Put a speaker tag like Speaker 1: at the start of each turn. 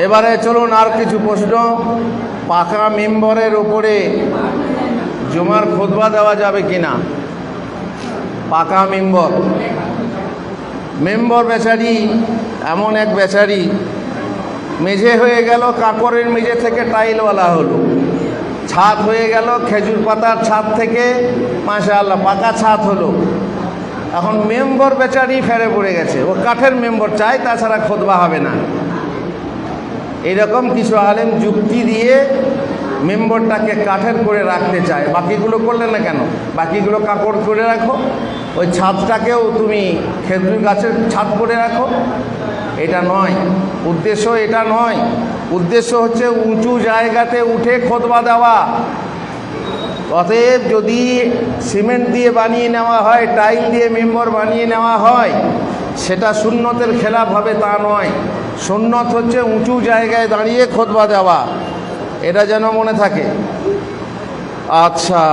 Speaker 1: এবারে চলুন আর কিছু প্রশ্ন। পাকা মেম্বরের উপরে জুমার খুতবা দেওয়া যাবে কিনা? পাকা মেম্বর বেচারি এমন এক বেচারি, মেঝে হয়ে গেল কাপড়ের মেঝে থেকে টাইলওয়ালা হলো, ছাদ হয়ে গেল খেজুর পাতার ছাদ থেকে মাশাআল্লাহ পাকা ছাদ হলো। এখন মেম্বর বেচারি ফেরে পড়ে গেছে, ও কাঠের মেম্বর চাই, তাছাড়া খুতবা হবে না। এইরকম কিছু আলেম যুক্তি দিয়ে মেম্বরটাকে কাঠের করে রাখতে চায়। বাকিগুলো করলে না কেন? বাকিগুলো কাপড় করে রাখো, ওই ছাদটাকেও তুমি খেজুর গাছের ছাদ করে রাখো। এটা নয় উদ্দেশ্য, এটা নয় উদ্দেশ্য। হচ্ছে উঁচু জায়গাতে উঠে খুতবা দেওয়া। অতএব যদি সিমেন্ট দিয়ে বানিয়ে নেওয়া হয়, টাইল দিয়ে মেম্বর বানিয়ে নেওয়া হয়, সেটা সুন্নতের খেলাফ হবে তা নয়। সুন্নত হচ্ছে উঁচু জায়গায় দাঁড়িয়ে খুতবা দেওয়া, এটা যেন মনে থাকে। আচ্ছা।